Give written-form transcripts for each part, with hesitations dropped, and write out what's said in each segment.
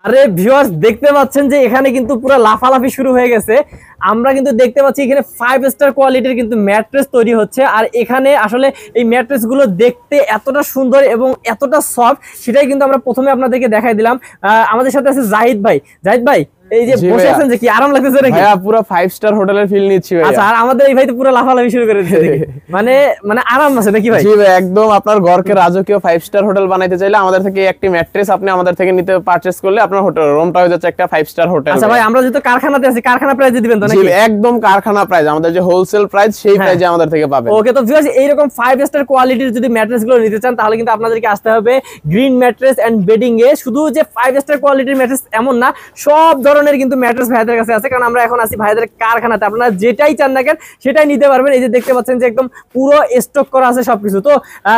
আরে ভিউয়ার্স দেখতে পাচ্ছেন যে এখানে কিন্তু পুরো লাফালাফি শুরু হয়ে গেছে। আমরা কিন্তু দেখতে পাচ্ছি এখানে 5 স্টার কোয়ালিটির কিন্তু ম্যাট্রেস তৈরি হচ্ছে। আর এখানে আসলে এই ম্যাট্রেস গুলো দেখতে এতটা সুন্দর এবং এতটা সফট, সেটাই কিন্তু আমরা প্রথমে আপনাদেরকে দেখাই দিলাম। আমাদের সাথে আছে জাহিদ ভাই। জাহিদ ভাই, এই যে বসে আছেন যে কি আরাম লাগতেছে নাকি? ভাইয়া পুরো 5 স্টার হোটেলের ফিল নিচ্ছি ভাই। আচ্ছা, আর আমাদের এই ভাই তো পুরো লাফালাফি শুরু করে দিয়েছে মানে মানে আরাম আছে নাকি ভাই? জি ভাই, একদম আপনার ঘরকে রাজকীয় 5 স্টার হোটেল বানাইতে চাইলে আমাদের থেকে একটি ম্যাট্রেস আপনি আমাদের থেকে নিতে পারচেজ করলে আপনার হোটেল রুমটা হয়ে যাচ্ছে একটা 5 স্টার হোটেল। আচ্ছা ভাই, আমরা যেহেতু কারখানাতে আছি, কারখানা প্রাইসে দিবেন তো নাকি? জি একদম কারখানা প্রাইস, আমাদের যে হোলসেল প্রাইস সেই প্রাইসে আমাদের থেকে পাবেন। ওকে, তো ভিউয়ার্স এইরকম 5 স্টার কোয়ালিটির যদি ম্যাট্রেস গুলো নিতে চান তাহলে কিন্তু আপনাদেরকে আসতে হবে গ্রিন ম্যাট্রেস এন্ড বেডিং এ। শুধু যে 5 স্টার কোয়ালিটির ম্যাট্রেস এমন না, সব ধরনের কিন্তু ম্যাট্রেস ভাইদের কাছে আছে, কারণ আমরা এখন আছি ভাইদের কারখানাতে। আপনারা যেটাই চান না কেন সেটাই নিতে পারবেন। এই যে দেখতে পাচ্ছেন যে একদম পুরো স্টক করা আছে সবকিছু। তো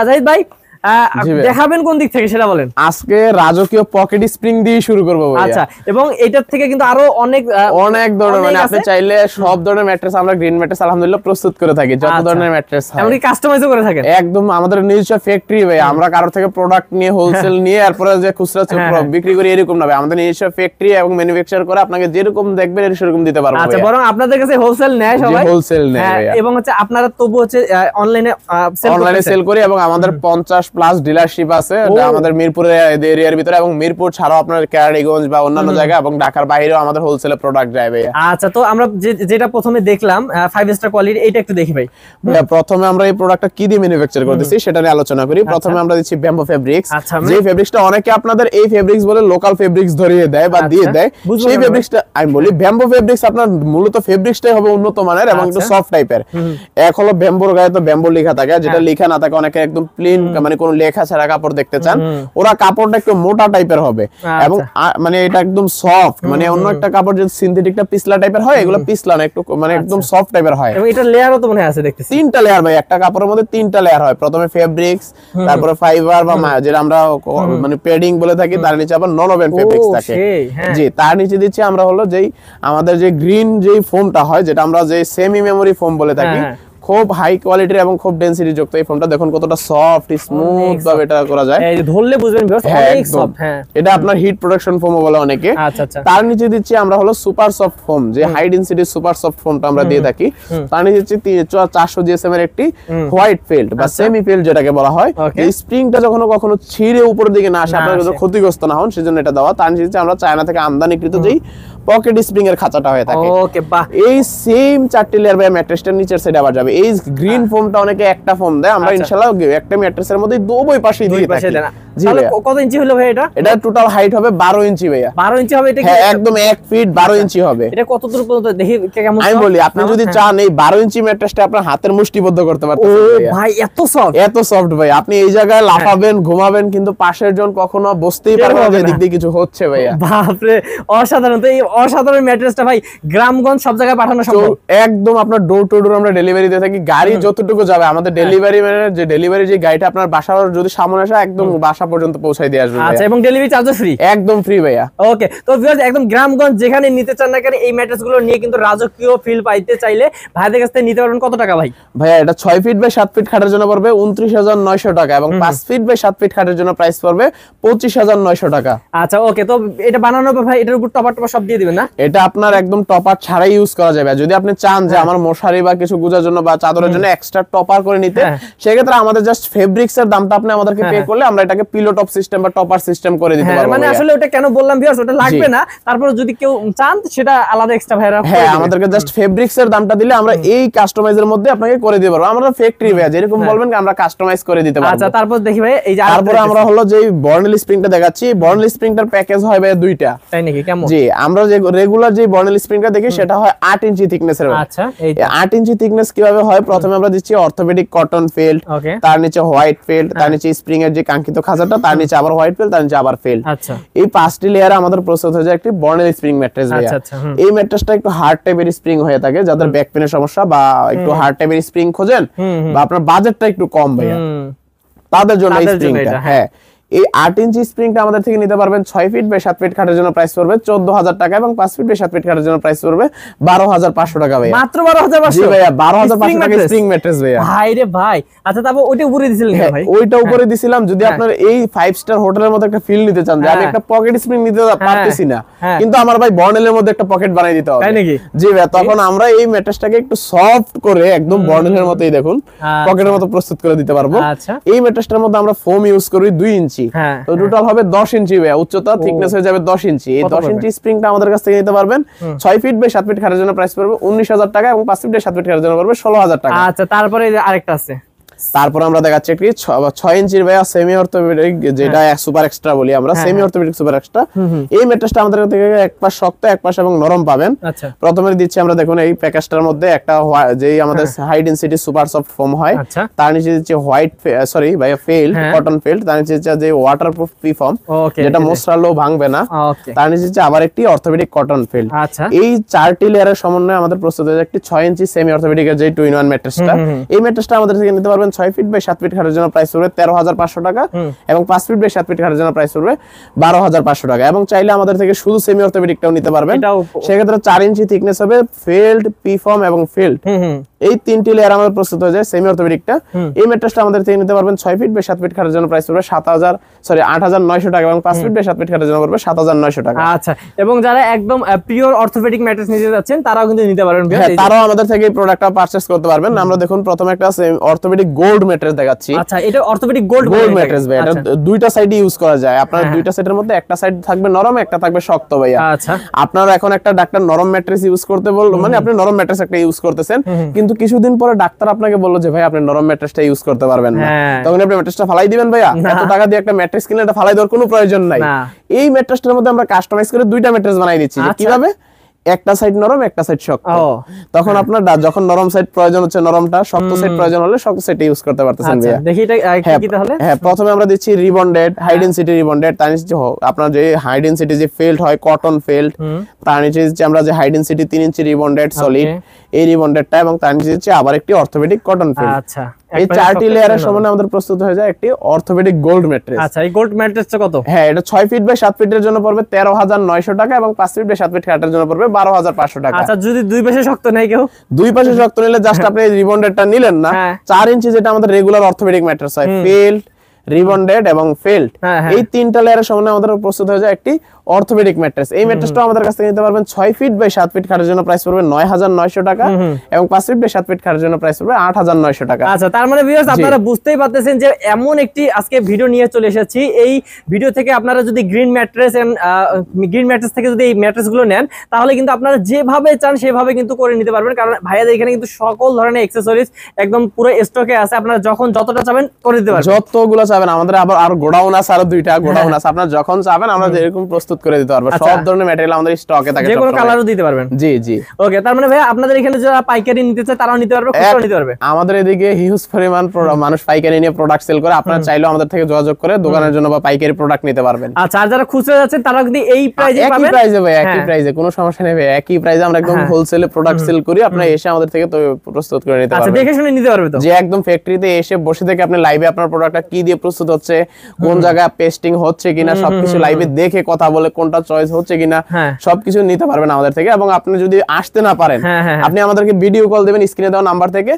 জাহিদ ভাই দেখাবেন কোন দিক থেকে সেটা বলেন। আজকে রাজকীয় পকেট স্প্রিং দিয়ে শুরু করব ভাই। আচ্ছা, এবং এটার থেকে কিন্তু আরো অনেক ধরনের, মানে আপনি চাইলে সব ধরনের ম্যাট্রেস আমরা গ্রিন ম্যাট্রেস আলহামদুলিল্লাহ প্রস্তুত করে থাকি। যত ধরনের ম্যাট্রেস হয় আপনি কাস্টমাইজও করে থাকেন? একদম আমাদের নিজস্ব ফ্যাক্টরি ভাই। আমরা কারো থেকে প্রোডাক্ট নিয়ে হোলসেল নিয়ে এরপরে যে খুচরা বিক্রি করি এরকম না ভাই। আমাদের নিজস্ব ফ্যাক্টরি এবং ম্যানুফ্যাকচার করে আপনাকে যেরকম দেখবেন সেরকম দিতে পারবো। আচ্ছা, বরং আপনাদের কাছে হোলসেল নেয় সবাই? হোলসেল নেয় এবং হচ্ছে আপনারা তবু হচ্ছে অনলাইনে সেল করি এবং আমাদের 50 প্লাস ডিলারশিপ আছে আমাদের মিরপুরের এরিয়ার ভিতরে, এবং মিরপুর ছাড়াও আপনার কেরানীগঞ্জ বা অন্যান্য জায়গা এবং ঢাকার বাইরেও আমাদের হোলসেলে প্রোডাক্ট যায় ভাই। আচ্ছা, তো আমরা যেটা প্রথমে দেখলাম 5 স্টার কোয়ালিটি, এটা একটু দেখি ভাই। প্রথমে আমরা এই প্রোডাক্টটা কি দিয়ে ম্যানুফ্যাকচার করতেছি সেটা নিয়ে আলোচনা করি। প্রথমে আমরা দিচ্ছি ব্যাম্বো ফেব্রিক্স। যে ফেব্রিক্সটা অনেকে আপনাদের এই ফেব্রিক্স বলে লোকাল ফেব্রিক্স ধরিয়ে দেয় বা দিয়ে দেয়, সেই ফেব্রিক্সটা আমি বলি ব্যাম্বো ফেব্রিক্স। আপনার মূলত ফেব্রিক্সটাই হবে উন্নত মানের এবং একটু সফট টাইপের। এক হলো ব্যাম্বোর গায়ে তো ব্যাম্বো লেখা থাকে, যেটা লেখা না থাকে অনেকে একদম প্লেন মানে কোনো লেখা ছাড়া কাপড় দেখতে চান, ওরা কাপড়টা একটু মোটা টাইপের হবে এবং মানে এটা একদম সফট। মানে অন্য একটা কাপড় যে সিনথেটিকটা পিছলা টাইপের হয়, এগুলো পিছলা না, একটু মানে একদম সফট টাইপের হয়। এবং এটা লেয়ারও তো মনে আছে দেখতেছি, 3টা লেয়ার ভাই। একটা কাপড়ের মধ্যে 3টা লেয়ার হয়। প্রথমে ফেব্রিক্স, তারপরে ফাইবার বা যেটা আমরা মানে প্যাডিং বলে থাকি, তার নিচে আবার ননওভেন ফেব্রিক্স থাকে। জি, তার নিচে দিচ্ছি আমরা হলো যেই আমাদের যে গ্রিন যেই ফোমটা হয়, যেটা আমরা যে সেমি মেমোরি ফোম বলে থাকি, খুব হাই কোয়ালিটির এবং খুব ডেনসিটি যুক্ত এই ফোমটা। দেখুন কতটা সফট স্মুথ ভাবে এটা করা যায়, এই ধরলে বুঝবেন অনেক সফট। হ্যাঁ, এটা আপনার হিট প্রোটেকশন ফোম বলে অনেকে। আচ্ছা আচ্ছা। তার নিচে দিচ্ছি আমরা হলো সুপার সফট ফোম, যে হাই ডেনসিটি সুপার সফট ফোমটা আমরা দিয়ে থাকি। তার নিচে দিচ্ছি 400 জিএসএম এর একটি হোয়াইট ফেল্ট বা সেমি ফেল্ট যেটাকে বলা হয়। এই স্প্রিংটা যখন কখনো ছিঁড়ে উপরের দিকে না আসে, আপনারা যদি ক্ষতিগ্রস্ত না হন সেজন্য এটা দেওয়া। তার নিচে আমরা চায়না থেকে আমদানিকৃত যেই পকেট স্প্রিং এর খাঁচাটা হয়ে থাকে। ওকে, বাহ। এই সেম 4টি লেয়ার বাই ম্যাট্রেসটার নিচের সাইডে আবার যাবে এই গ্রিন ফোমটা। অনেকে একটা ফোম দেয়, আমরা ইনশাআল্লাহ একটা ম্যাট্রেসের মধ্যে দুই পাশে দিয়ে থাকি। তাহলে কত ইঞ্চি হলো ভাই এটা? এটা টোটাল হাইট হবে 12 ইঞ্চি ভাইয়া। 12 ইঞ্চি হবে এটা? হ্যাঁ, একদম 1 ফিট 12 ইঞ্চি হবে। এটা কত দূর পর্যন্ত দেখি কেমন? আমি বলি, আপনি যদি চান এই 12 ইঞ্চি ম্যাট্রেসটা আপনার হাতের মুষ্টিবদ্ধ করতে পারতেন। ও ভাই, এত সফট, এত সফট ভাই। আপনি এই জায়গায় লাফাবেন, ঘুমাবেন, কিন্তু পাশের জন কখনো বসতেই পারবে না যে দিক দিয়ে কিছু হচ্ছে ভাইয়া। বাপ রে, অসাধারণ। তো এই অসাধারণ ম্যাট্রেসটা ভাই গ্রামগঞ্জ সব জায়গায় পাঠানো সম্ভব? একদম, আপনার ডোর টু ডোর আমরা ডেলিভারি দিয়ে থাকি। গাড়ি যতটুকু যাবে আমাদের ডেলিভারি ম্যানের যে ডেলিভারি যে গাড়িটা আপনার বাসার যদি সামনে আসে একদম বাসা পর্যন্ত পৌঁছায় দিয়ে আসবে। আচ্ছা, এবং ডেলিভারি চার্জও ফ্রি? একদম ফ্রি ভাইয়া। ওকে, তো ভিউয়ার্স একদম গ্রামগঞ্জ যেখানে নিতে চান না কেন এই ম্যাট্রেসগুলো নিয়ে কিন্তু রাজকীয় ফিল পাইতে চাইলে ভাইদের কাছ থেকে নিতে পারবেন। কত টাকা ভাই? ভাইয়া এটা 6 ফিট বাই 7 ফিট খাটের জন্য পড়বে 29,900 টাকা এবং 5 ফিট বাই 7 ফিট খাটের জন্য প্রাইস পড়বে 25,900 টাকা। আচ্ছা, ওকে। তো এটা বানানোর পর ভাই এটার উপর টপার সব দিয়ে দিবেন না? এটা আপনার একদম টপার ছাড়াই ইউজ করা যাবে। যদি আপনি চান যে আমার মশারি বা কিছু গুজার জন্য বা চাদরের জন্য এক্সট্রা টপার করে নিতে, সেক্ষেত্রে আমাদের জাস্ট ফেব্রিক্স এর দামটা আপনি আমাদেরকে পে করলে আমরা এটাকে পিলো টপ সিস্টেম বা টপার সিস্টেম করে দিতে পারবো। মানে আসলে ওটা কেন বললাম ভিউয়ার্স, ওটা লাগবে না, তারপর যদি কেউ চান সেটা আলাদা এক্সট্রা ভাইরা। হ্যাঁ, আমাদেরকে জাস্ট ফেব্রিক্স এর দামটা দিলে আমরা এই কাস্টমাইজের মধ্যে আপনাকে করে দিতে পারবো। আমরা ফ্যাক্টরি ভাই, যেরকম বলবেন আমরা কাস্টমাইজ করে দিতে পারবো। আচ্ছা, তারপর দেখি ভাই এই যে তারপরে আমরা হলো যে বর্নেল স্প্রিংটা দেখাচ্ছি। বর্নেল স্প্রিংটার প্যাকেজ হয় ভাই দুইটা। তাই নাকি? কেমন? জি, আমরা যে রেগুলার যে বর্নেল স্প্রিংটা দেখি সেটা হয় 8 ইঞ্চি থিকনেসের। আচ্ছা, এই 8 ইঞ্চি থিকনেস কিভাবে হয়? প্রথমে আমরা দিচ্ছি অর্থোপেডিক কটন ফেল্ট, তার নিচে হোয়াইট ফেল্ট, তার নিচে স্প্রিং এর যে কাঙ্ক্ষিত খাঁচাটা, তার নিচে আবার হোয়াইট ফেল্ট, তার নিচে আবার ফেল্ট। আচ্ছা, এই 5টি লেয়ারে আমাদের প্রস্তুত হয়ে যায় একটি বর্নেল স্প্রিং ম্যাট্রেস ভাইয়া। এই ম্যাট্রেসটা একটু হার্ড টাইপের স্প্রিং হয়ে থাকে, যাদের ব্যাক পেনের সমস্যা বা একটু হার্ড টাইপের স্প্রিং খোঁজেন বা আপনার বাজেটটা একটু কম ভাইয়া, তাদের জন্য এই স্প্রিংটা। হ্যাঁ, এই 8 ইঞ্চি স্প্রিংটা আমাদের থেকে নিতে পারবেন 6 ফিট বাই 7 ফিট খাটের জন্য প্রাইস পড়বে 14000 টাকা এবং 5 ফিট বাই 7 ফিট খাটের জন্য প্রাইস পড়বে 12500 টাকা ভাই। মাত্র 12500? জি ভাইয়া 12500 টাকা স্প্রিং ম্যাট্রেস ভাইয়া। ভাই রে ভাই, আচ্ছা তারপর ওইটা উপরে দিছিলেন ভাই? ওইটা উপরে দিছিলাম যদি আপনার এই 5 স্টার হোটেলের মধ্যে একটা ফিল নিতে চান যে আমি একটা পকেট স্প্রিং নিতে পারতেছি না, কিন্তু আমার ভাই বর্নেলের মধ্যে একটা পকেট বানাই দিতে হবে, তাই নাকি? জি ভাই, তখন আমরা এই ম্যাট্রেসটাকে একটু সফট করে একদম বর্নেলের মতোই দেখুন পকেটের মতো প্রস্তুত করে দিতে পারবো। এই ম্যাট্রেসটার মধ্যে আমরা ফোম ইউজ করি 2 ইঞ্চি, তো টোটাল হবে 10 ইঞ্চি ভাই উচ্চতা, থিকনেস হয়ে যাবে 10 ইঞ্চি। এই 10 ইঞ্চি স্প্রিংটা আমাদের কাছ থেকে নিতে পারবেন 6 ফিট বাই 7 ফিট খাটের জন্য প্রাইস পড়বে 19000 টাকা এবং 5 ফিট বাই 7 ফিট খাটের জন্য পড়বে 16000 টাকা। আচ্ছা তারপরে আরেকটা আছে, তারপর আমরা দেখাচ্ছি একটি 6 ইঞ্চির ভাইয়া সেমি অর্থোপেডিক, যেটা সুপার এক্সট্রা বলি আমরা, সেমি অর্থোপেডিক সুপার এক্সট্রা। এই ম্যাট্রেসটা আমাদের থেকে এক পাশ শক্ত এক পাশ এবং নরম পাবেন। প্রথমে দিচ্ছি আমরা, দেখুন এই প্যাকেজটার মধ্যে একটা যেই আমাদের high density super soft foam হয়, তার নিচে দিচ্ছি হোয়াইট সরি ভাইয়া ফেল্ড কটন ফেল্ড, তার নিচে দিচ্ছি যে ওয়াটারপ্রুফ পি ফোম যেটা মোছরালেও ভাঙবে না, তার নিচে দিচ্ছি আবার একটি অর্থোপেডিক কটন ফেল্ড। এই 4টি লেয়ারের সমন্বয়ে আমাদের প্রস্তুত হয়েছে একটি 6 ইঞ্চি সেমি অর্থোপেডিকের যে 2-in-1 ম্যাট্রেসটা। এই ম্যাট্রেসটা আমাদের থেকে নিতে পারবেন 6 ফিট বাই 7 ফিট খাটের জন্য প্রাইস পড়বে 13500 টাকা এবং 5 ফিট বাই 7 ফিট খাটের জন্য প্রাইস পড়বে 12500 টাকা। এবং চাইলে আমাদের থেকে শুধু সেমি অর্থোপেডিকটাও নিতে পারবেন, সেক্ষেত্রে 4 ইঞ্চি থিকনেস হবে, ফেল্ড, পি ফর্ম এবং ফিল্ড, এই 3টি লেয়ার আমাদের প্রস্তুত হয়ে যায় সেমি অর্থোপেডিকটা। এই ম্যাট্রেসটা আমাদের থেকে নিতে পারবেন 6 ফিট বাই 7 ফিট খাটের জন্য প্রাইস পড়বে 8900 টাকা এবং 5 ফিট বাই 7 ফিট খাটের জন্য পড়বে 7900 টাকা। আচ্ছা, এবং যারা একদম পিওর অর্থোপেডিক ম্যাট্রেস নিতে যাচ্ছেন তারাও কিন্তু নিতে পারবেন, তারাও আমাদের থেকে এই প্রোডাক্টটা পারচেজ করতে পারবেন। আমরা দেখুন প্রথমে একটা অর্থোপেডিক গোল্ড ম্যাট্রেস দেখাচ্ছি। আচ্ছা, এটা অর্থোপেডিক গোল্ড ম্যাট্রেস ভাই, এটা দুইটা সাইডে ইউজ করা যায়। আপনার দুইটা সাইডের মধ্যে একটা সাইড থাকবে নরম, একটা থাকবে শক্ত ভাইয়া। আচ্ছা, আপনার এখন একটা ডাক্তার নরম ম্যাট্রেস ইউজ করতে বলল, মানে আপনি নরম ম্যাট্রেস একটা ইউজ করতেছেন, কিন্তু কিছুদিন পরে ডাক্তার আপনাকে বললো যে ভাই আপনি নরম ম্যাট্রেসটা ইউজ করতে পারবেন না, তখন আপনি ম্যাট্রেসটা ফালাই দিবেন ভাইয়া? এত টাকা দিয়ে একটা ম্যাট্রেস কিনলে এটা ফালাই দেওয়ার কোনো প্রয়োজন নাই। এই ম্যাট্রেসটার মধ্যে আমরা কাস্টমাইজ করে দুইটা ম্যাট্রেস বানাই দিচ্ছি। কিভাবে? একটা সাইড নরম, একটা সাইড শক্ত। তখন আপনার যখন নরম সাইড প্রয়োজন হচ্ছে নরমটা, শক্ত সাইড প্রয়োজন হলে শক্ত সাইডটা ইউজ করতে পারতেছেন ভাইয়া। দেখি এটা কি তাহলে। হ্যাঁ, প্রথমে আমরা দিচ্ছি রিবন্ডেড হাই ডেনসিটি রিবন্ডেড, তার নিচে আপনার যে হাই ডেনসিটি যে ফেল্ড হয় কটন ফেল্ড, তার নিচে দিচ্ছি আমরা যে হাই ডেনসিটি 3 ইঞ্চি রিবন্ডেড সলিড এই রিবন্ডেডটা, এবং তার নিচে দিচ্ছি আবার একটি অর্থোপেডিক কটন ফেল্ড। আচ্ছা, এই 4টি লেয়ারের সমন্বয়ে আমাদের প্রস্তুত হয়ে যায় একটি অর্থোপেডিক গোল্ড ম্যাট্রেস। আচ্ছা, এই গোল্ড ম্যাট্রেসটা কত? হ্যাঁ, এটা 6 ফিট বাই 7 ফিটের জন্য পড়বে 13900 টাকা এবং 5 ফিট বাই 7 ফিট খাটের জন্য পড়বে 12500 টাকা। আচ্ছা, যদি দুই পাশে শক্ত নাই কেউ? দুই পাশে শক্ত নিলে জাস্ট আপনি এই রিবন্ডেডটা নিলেন না, 4 ইঞ্চি যেটা আমাদের রেগুলার অর্থোপেডিক ম্যাট্রেস হয়, ফেল্ড, রিবন্ডেড এবং ফেল্ড, এই 3টা লেয়ারের সমন্বয়ে আমাদের প্রস্তুত হয়ে যায় একটি অর্থোপেডিক ম্যাট্রেস। এই ম্যাট্রেসটা আমাদের কাছ থেকে নিতে পারবেন 6 ফিট বাই 7 ফিট খাটের জন্য প্রাইস পড়বে 9900 টাকা এবং 5 ফিট বাই 7 ফিট খাটের জন্য প্রাইস পড়বে 8900 টাকা। আচ্ছা, তার মানে ভিউয়ার্স আপনারা বুঝতেই পারতেছেন যে এমন একটি আজকে ভিডিও নিয়ে চলে এসেছি। এই ভিডিও থেকে আপনারা যদি গ্রিন ম্যাট্রেস থেকে যদি এই ম্যাট্রেসগুলো নেন, তাহলে কিন্তু আপনারা যেভাবে চান সেভাবে কিন্তু করে নিতে পারবেন, কারণ ভাইয়াদের এখানে কিন্তু সকল ধরনের অ্যাকসেসরিজ একদম পুরো স্টকে আছে। আপনারা যখন যতটা চাবেন করে দিতে পারবেন, যতগুলো চাবেন। আমাদের আবার আর গোডাউন আছে, আরো 2টা গোডাউন আছে, আপনারা যখন চাবেন আমরা এরকম প্রস্তুত করে দিতে পারবো। সব ধরনের ম্যাটেরিয়াল আমাদের স্টকে থাকে, যে কোনো কালারও দিতে পারবেন। জি জি, ওকে। তার মানে ভাই আপনাদের এখানে যারা পাইকারি নিতে চায় তারাও নিতে পারবে, খুচরা নিতে পারবে? আমাদের এদিকে হিউজ পরিমাণ মানুষ পাইকারি নিয়ে প্রোডাক্ট সেল করে, আপনারা চাইলেও আমাদের থেকে যোগাযোগ করে দোকানের জন্য বা পাইকারি প্রোডাক্ট নিতে পারবেন। আচ্ছা, আর যারা খুচরা যাচ্ছেন তারা কিন্তু এই প্রাইসে পাবেন? একই প্রাইসে ভাই, একই প্রাইসে, কোনো সমস্যা নেই ভাই, একই প্রাইসে আমরা একদম হোলসেলে প্রোডাক্ট সেল করি। আপনারা এসে আমাদের থেকে তো প্রস্তুত করে নিতে পারবেন। আচ্ছা, দেখে শুনে নিতে পারবে তো? যে একদম ফ্যাক্টরিতে এসে বসে থেকে আপনি লাইভে আপনার প্রোডাক্টটা কি দিয়ে প্রস্তুত হচ্ছে, কোন জায়গায় পেস্টিং হচ্ছে কিনা, সবকিছু লাইভে দেখে কথা বলে কোনটা চয়েস হচ্ছে কিনা সবকিছু নিতে পারবেন আমাদের থেকে। এবং আপনি যদি আসতে না পারেন, আপনি আমাদেরকে ভিডিও কল দেবেন স্ক্রিনে দেওয়া নাম্বার থেকে,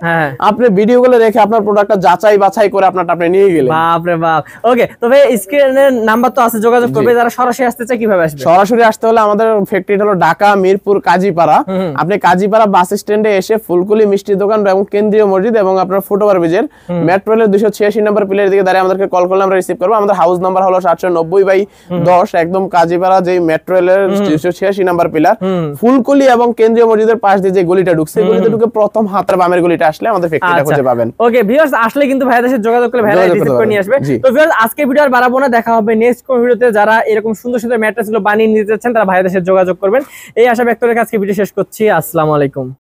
আপনি ভিডিও কলে রেখে আপনার প্রোডাক্টটা যাচাই বাছাই করে আপনারটা আপনি নিয়ে গেলেন। বাপ রে বাপ। ওকে, তবে স্ক্রিনের নাম্বার তো আছে, যোগাযোগ করবে। যারা সরাসরি আসতে চায় কিভাবে আসবে? সরাসরি আসতে হলে আমাদের ফ্যাক্টরিটা হলো ঢাকা মিরপুর কাজীপাড়া। আপনি কাজীপাড়া বাস স্ট্যান্ডে এসে ফুলকুলি মিষ্টি দোকান এবং কেন্দ্রীয় মসজিদ এবং আপনার ফুটওভার ব্রিজের মেট্রো রেলের 286 নম্বর পিলারের দিকে দাঁড়িয়ে আমাদেরকে কল করলে আমরা রিসিভ করব। আমাদের হাউস নাম্বার হলো 790/10, একদম কাজীপাড়া যে মেট্রো রেলের 286 নম্বর পিলার, ফুলকুলি এবং কেন্দ্রীয় মসজিদের পাশ দিয়ে যে গলিটা ঢুকছে, গলিতে ঢুকে প্রথম হাতের বামের গলিটা আসলে আমাদের ফ্যাক্টরিটা খুঁজে পাবেন। ওকে ভিউয়ার্স, আসলে কিন্তু ভাইয়াদের সাথে যোগাযোগ করলে ভাইয়া রিসিভ করে নিয়ে আসবে। তো ভিউয়ার্স, আজকে ভিডিও আর বাড়াবো না, দেখা হবে নেক্সট কোন ভিডিওতে। যারা এরকম সুন্দর সুন্দর ম্যাট্রেসগুলো বানিয়ে নিতে চাচ্ছেন তারা ভাইয়াদের সাথে যোগাযোগ করবেন। এই আশা ব্যক্ত রেখে আজকে ভিডিও শেষ করছি। আসসালামু আলাইকুম।